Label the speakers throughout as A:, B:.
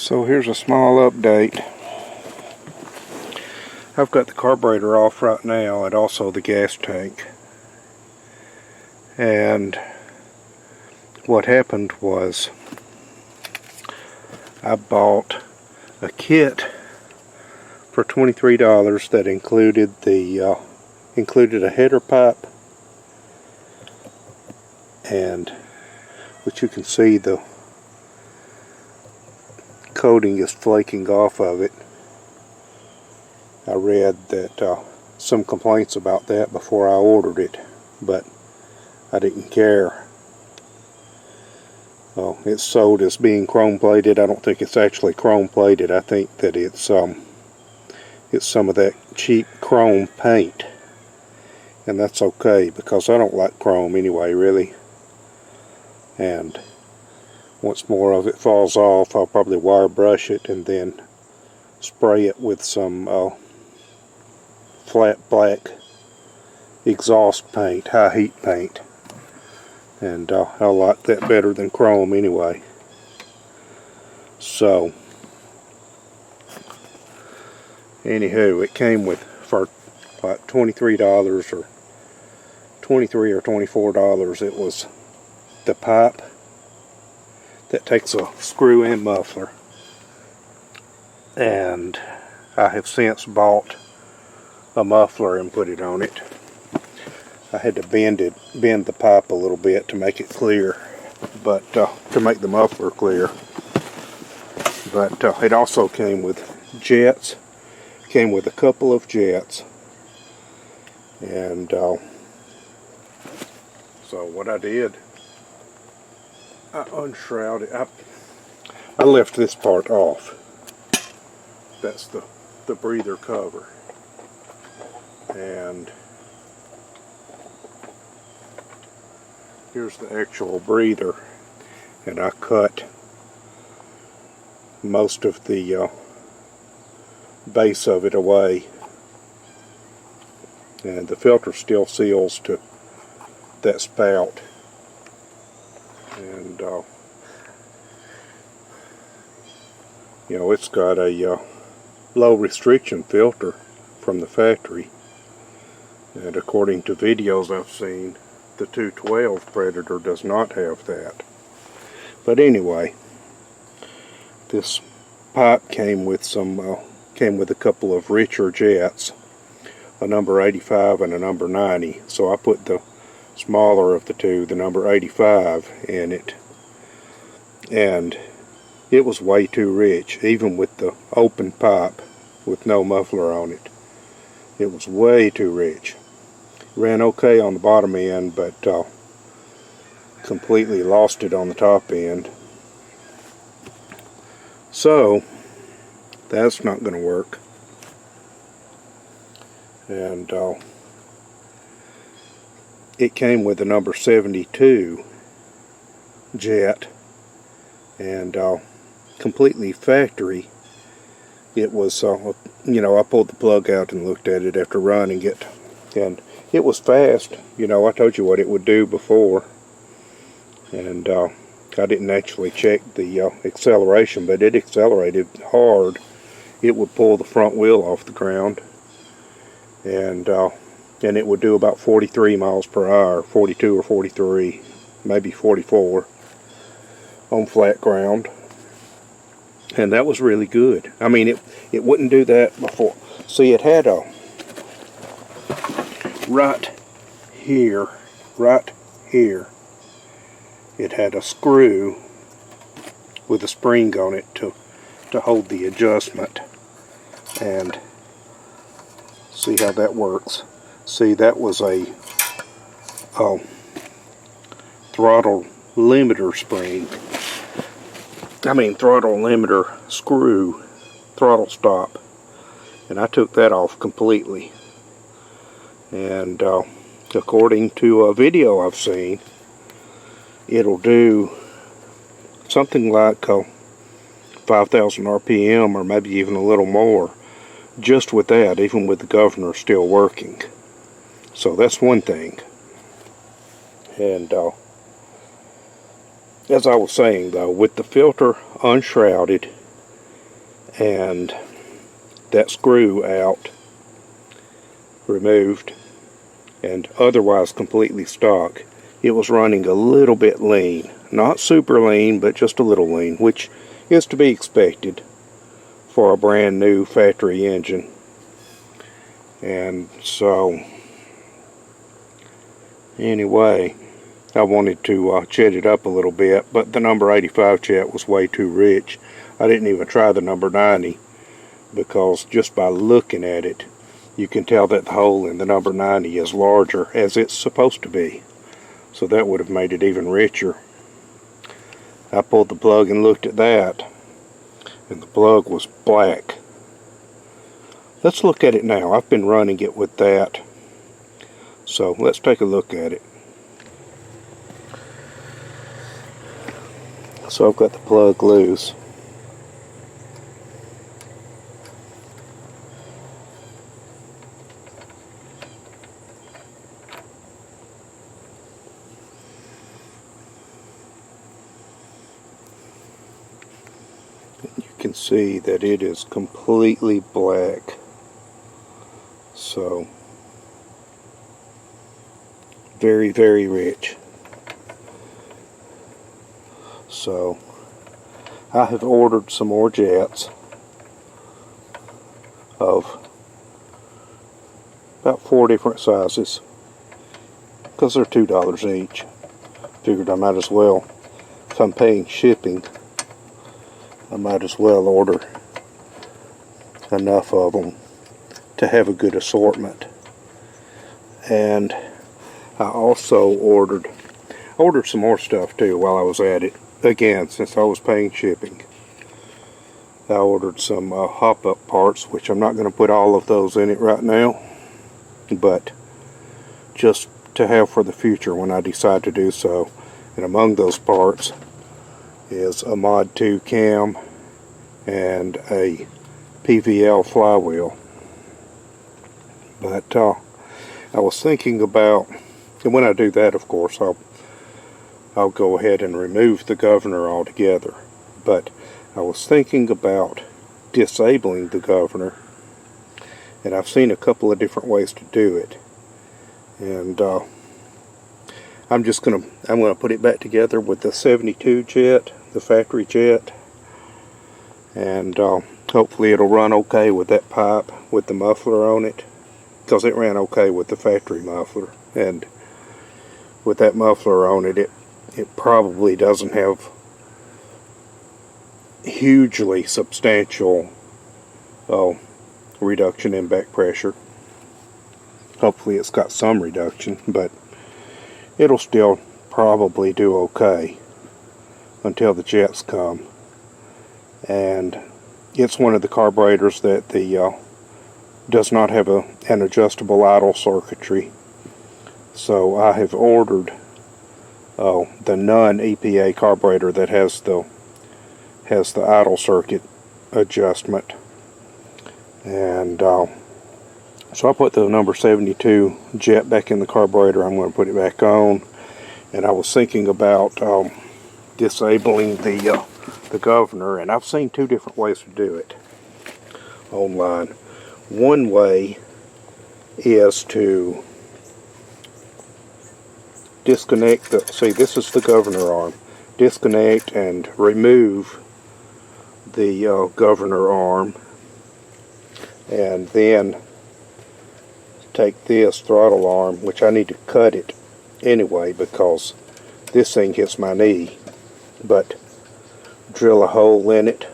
A: So here's a small update. I've got the carburetor off right now and also the gas tank. And what happened was I bought a kit for $23 that included a header pipe, and which you can see the coating is flaking off of it. I read that some complaints about that before I ordered it, but I didn't care. Well, it's sold as being chrome plated. I don't think it's actually chrome plated. I think that it's some of that cheap chrome paint, and that's okay because I don't like chrome anyway, really. And once more of it falls off, I'll probably wire brush it and then spray it with some flat black exhaust paint, high heat paint, and I like that better than chrome anyway. So anywho, it came with, for like $23 or $23 or $24, it was the pipe that takes a screw-in muffler, and I have since bought a muffler and put it on it. I had to bend the pipe a little bit to make it clear, but to make the muffler clear. But it also came with jets, came with a couple of jets, and so what I did, I unshrouded. I left this part off. That's the breather cover, and here's the actual breather, and I cut most of the base of it away, and the filter still seals to that spout. And you know, it's got a low restriction filter from the factory, and according to videos I've seen, the 212 Predator does not have that. But anyway, this pipe came with a couple of richer jets, a number 85 and a number 90. So I put the smaller of the two, the number 85, in it, and it was way too rich, even with the open pipe with no muffler on it. It was way too rich. Ran okay on the bottom end, but completely lost it on the top end. So that's not going to work. And it came with a number 72 jet, and completely factory. It was, you know, I pulled the plug out and looked at it after running it, and it was fast. You know, I told you what it would do before, and I didn't actually check the acceleration, but it accelerated hard. It would pull the front wheel off the ground, and it would do about 43 miles per hour, 42 or 43, maybe 44 on flat ground. And that was really good. I mean, it wouldn't do that before. See, it had a right here, it had a screw with a spring on it to hold the adjustment. And see how that works. See, that was a throttle limiter spring. I mean, throttle limiter screw, throttle stop. And I took that off completely. And according to a video I've seen, it'll do something like 5,000 RPM, or maybe even a little more, just with that, even with the governor still working. So that's one thing. And as I was saying though, with the filter unshrouded, and that screw out, removed, and otherwise completely stock. It was running a little bit lean. Not super lean, but just a little lean, which is to be expected for a brand new factory engine. And so, anyway, I wanted to jet it up a little bit, but the number 85 jet was way too rich. I didn't even try the number 90, because just by looking at it, you can tell that the hole in the number 90 is larger, as it's supposed to be. So that would have made it even richer. I pulled the plug and looked at that, and the plug was black. Let's look at it now. I've been running it with that, so let's take a look at it. So I've got the plug loose. You can see that it is completely black. So, very, very rich. So, I have ordered some more jets of about 4 different sizes, because they're $2 each. Figured I might as well, if I'm paying shipping, I might as well order enough of them to have a good assortment. And I also ordered some more stuff too while I was at it. Again, since I was paying shipping, I ordered some hop-up parts, which I'm not going to put all of those in it right now, but just to have for the future when I decide to do so. And among those parts is a Mod 2 cam and a PVL flywheel. But I was thinking about, and when I do that, of course, I'll go ahead and remove the governor altogether. But I was thinking about disabling the governor, and I've seen a couple of different ways to do it. And I'm gonna put it back together with the 72 jet, the factory jet, and hopefully it'll run okay with that pipe with the muffler on it, because it ran okay with the factory muffler, and with that muffler on it, it probably doesn't have hugely substantial reduction in back pressure. Hopefully it's got some reduction, but it'll still probably do okay until the jets come. And it's one of the carburetors that does not have an adjustable idle circuitry. So I have ordered the non-EPA carburetor that has the idle circuit adjustment. And so I put the number 72 jet back in the carburetor. I'm going to put it back on, and I was thinking about disabling the governor, and I've seen 2 different ways to do it online. One way is to disconnect see, this is the governor arm. Disconnect and remove the governor arm, and then take this throttle arm, which I need to cut it anyway because this thing hits my knee, but drill a hole in it,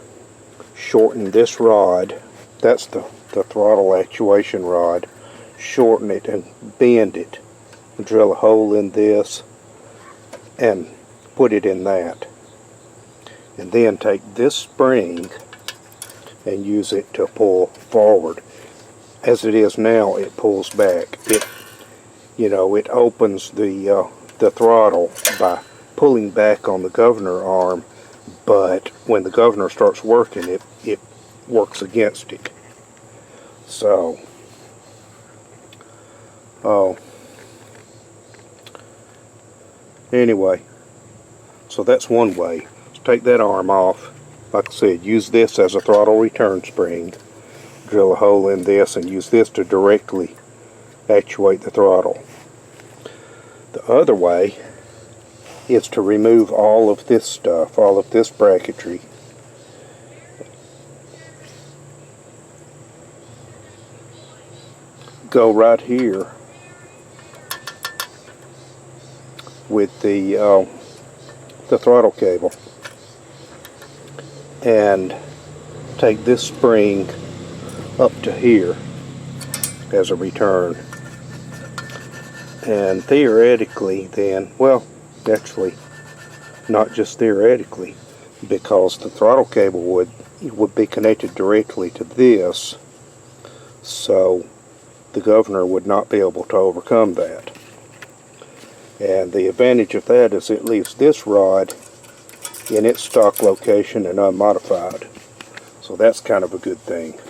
A: shorten this rod, that's the throttle actuation rod, shorten it and bend it, drill a hole in this and put it in that, and then take this spring and use it to pull forward. As it is now, it pulls back. It opens the throttle by pulling back on the governor arm, but when the governor starts working, it works against it. So, anyway, so that's one way. So take that arm off, like I said, use this as a throttle return spring. Drill a hole in this and use this to directly actuate the throttle. The other way is to remove all of this stuff, all of this bracketry. Go right here with the throttle cable and take this spring up to here as a return. And theoretically then, well, actually not just theoretically, because the throttle cable would be connected directly to this, so the governor would not be able to overcome that. And the advantage of that is it leaves this rod in its stock location and unmodified. So that's kind of a good thing.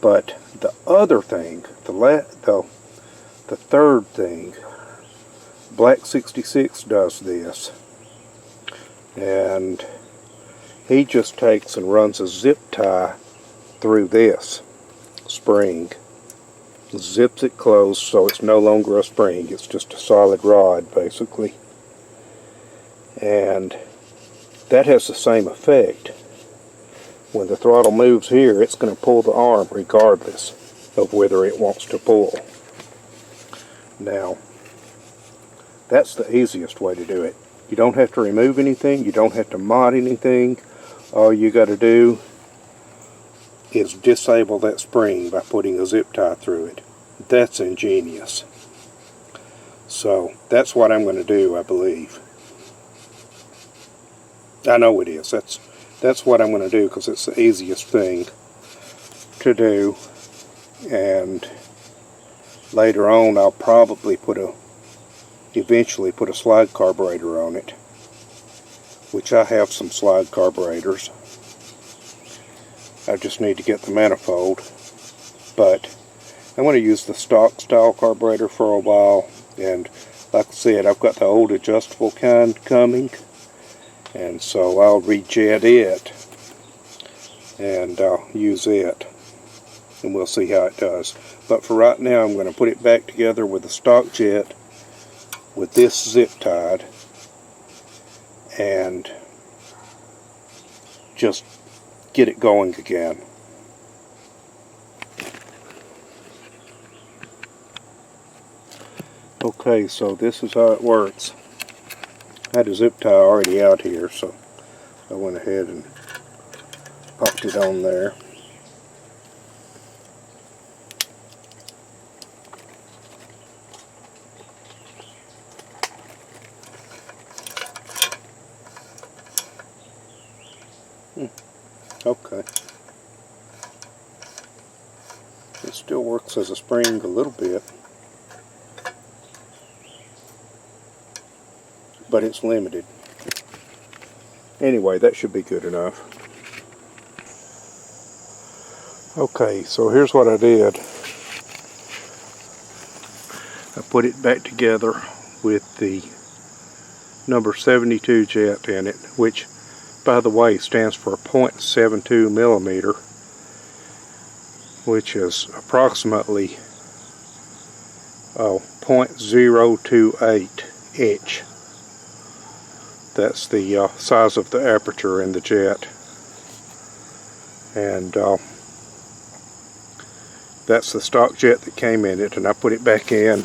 A: But the other thing, the third thing, Black 66 does this. And he just takes and runs a zip tie through this spring, zips it closed so it's no longer a spring, it's just a solid rod basically, and that has the same effect. When the throttle moves here, it's going to pull the arm regardless of whether it wants to pull. Now that's the easiest way to do it. You don't have to remove anything, you don't have to mod anything. All you got to do is disable that spring by putting a zip tie through it. That's ingenious. So that's what I'm going to do, I believe. I know it is. That's what I'm going to do because it's the easiest thing to do. And later on I'll probably eventually put a slide carburetor on it, which I have some slide carburetors. I just need to get the manifold, but I'm going to use the stock style carburetor for a while, and like I said, I've got the old adjustable kind coming, and so I'll rejet it and use it, and we'll see how it does. But for right now, I'm going to put it back together with the stock jet with this zip tied and just get it going again. Okay, so this is how it works. I had a zip tie already out here, so I went ahead and popped it on there. Okay. It still works as a spring a little bit, but it's limited. Anyway, that should be good enough. Okay, so here's what I did. I put it back together with the number 72 jet in it, which by the way stands for 0.72 millimeter, which is approximately 0.028 inch. That's the size of the aperture in the jet, and that's the stock jet that came in it, and I put it back in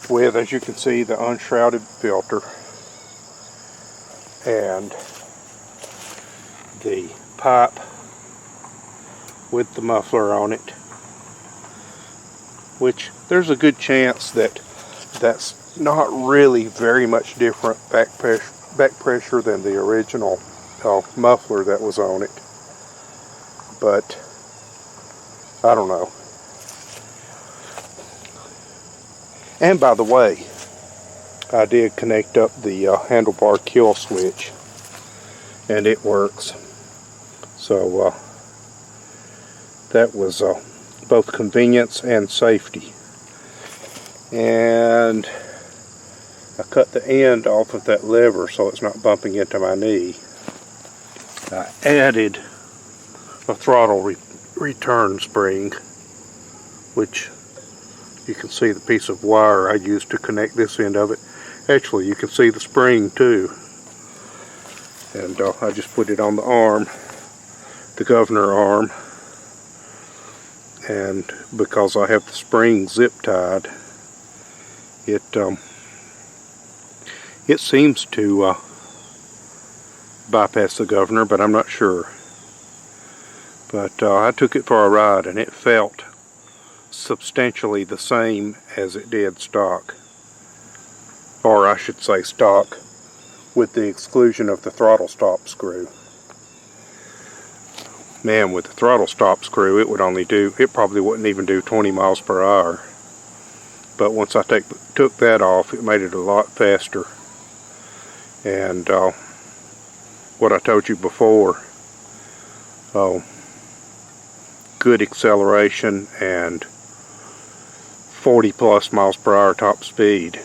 A: with, as you can see, the unshrouded filter and the pipe with the muffler on it, which there's a good chance that that's not really very much different back pressure than the original muffler that was on it, but I don't know. And by the way, I did connect up the handlebar kill switch, and it works. So that was both convenience and safety. And I cut the end off of that lever so it's not bumping into my knee. I added a throttle return spring, which you can see the piece of wire I used to connect this end of it. Actually, you can see the spring too. And I just put it on the arm, the governor arm, and because I have the spring zip tied, it seems to bypass the governor, but I'm not sure. But I took it for a ride and it felt substantially the same as it did stock, or I should say stock, with the exclusion of the throttle stop screw. Man, with the throttle stop screw, it probably wouldn't even do 20 miles per hour. But once I took that off, it made it a lot faster. And what I told you before, good acceleration and 40 plus miles per hour top speed.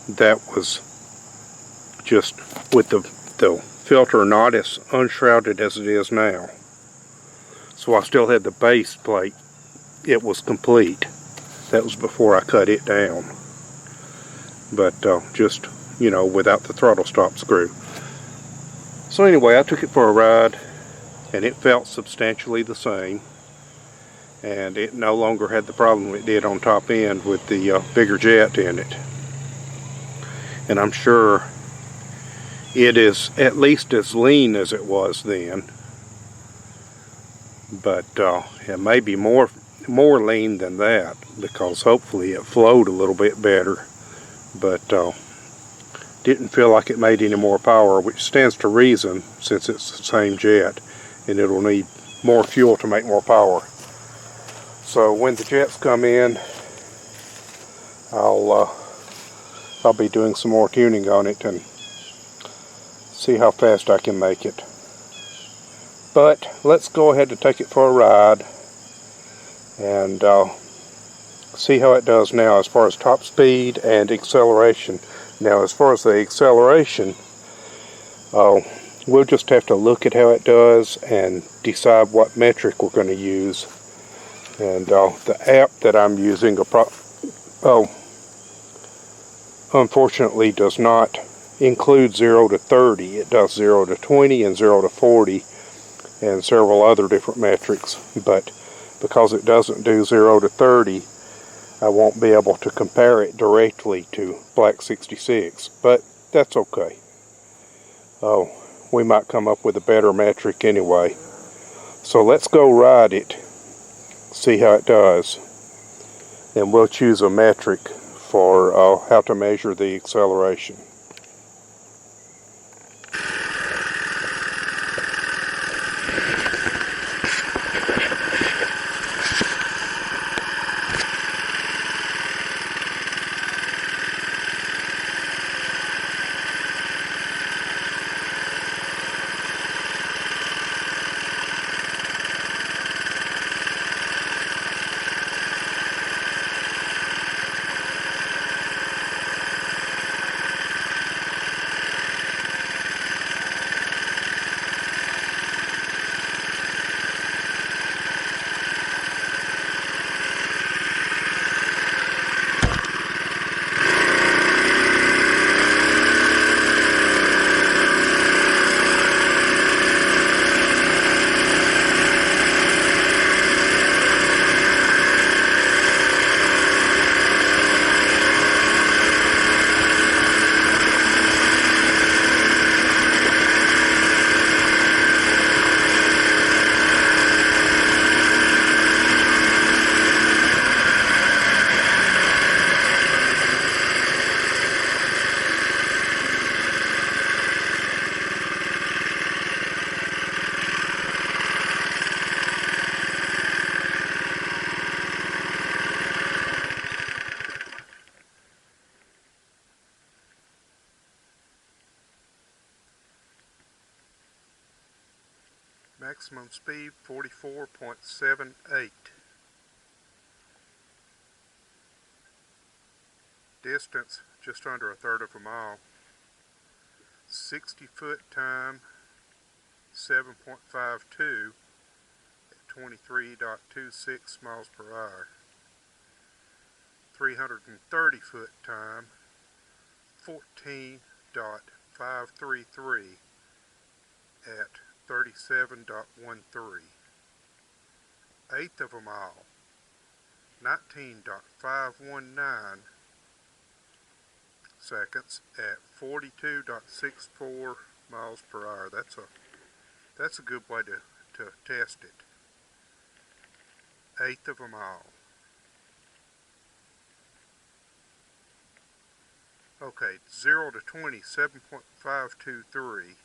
A: That was just with the filter not as unshrouded as it is now. So I still had the base plate. It was complete. That was before I cut it down. But just, you know, without the throttle stop screw. So anyway, I took it for a ride and it felt substantially the same. And it no longer had the problem it did on top end with the bigger jet in it. And I'm sure it is at least as lean as it was then. But it may be more lean than that, because hopefully it flowed a little bit better, but didn't feel like it made any more power, which stands to reason since it's the same jet and it'll need more fuel to make more power. So when the jets come in, I'll be doing some more tuning on it and see how fast I can make it. But let's go ahead and take it for a ride and see how it does now as far as top speed and acceleration. Now, as far as the acceleration, we'll just have to look at how it does and decide what metric we're going to use. And the app that I'm using unfortunately does not include 0 to 30. It does 0 to 20 and 0 to 40 and several other different metrics, but because it doesn't do 0 to 30, I won't be able to compare it directly to Black 66, but that's okay. We might come up with a better metric anyway. So let's go ride it, see how it does, and we'll choose a metric for how to measure the acceleration. Maximum speed 44.78. Distance just under 1/3 of a mile. 60 foot time 7.52 at 23.26 miles per hour. 330 foot time, 14.533 at 37.13. Eighth of a mile, 19.519 seconds at 42.64 miles per hour. That's a good way to test it. Eighth of a mile. Okay, 0 to 20, 7.523.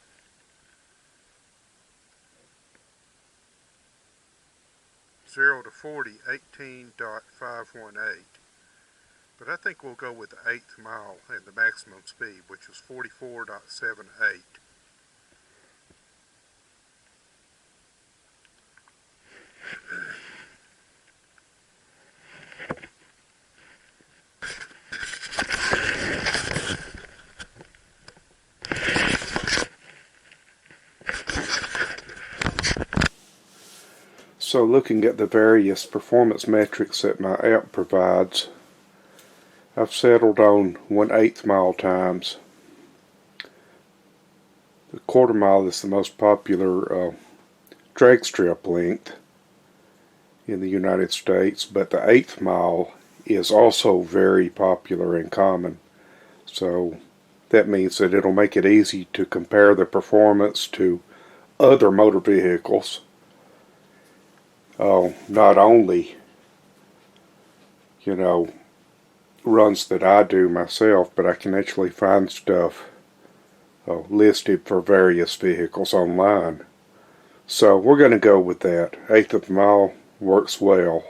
A: 0 to 40, 18.518. But I think we'll go with the 8th mile and the maximum speed, which was 44.78. So looking at the various performance metrics that my app provides, I've settled on 1/8 mile times. The quarter mile is the most popular drag strip length in the United States, but the 8th mile is also very popular and common. So that means that it'll make it easy to compare the performance to other motor vehicles. Not only, runs that I do myself, but I can actually find stuff listed for various vehicles online. So we're going to go with that. 8th of a mile works well.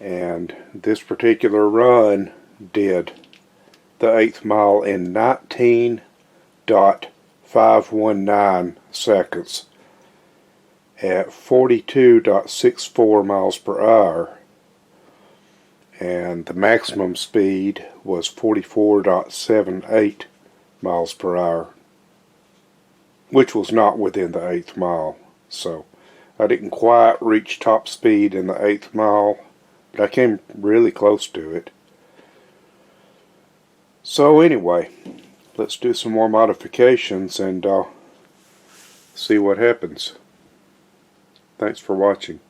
A: And this particular run did the 8th mile in 19.519 seconds at 42.64 miles per hour, and the maximum speed was 44.78 miles per hour, which was not within the 8th mile. So I didn't quite reach top speed in the 8th mile, but I came really close to it. So anyway, let's do some more modifications and see what happens. Thanks for watching.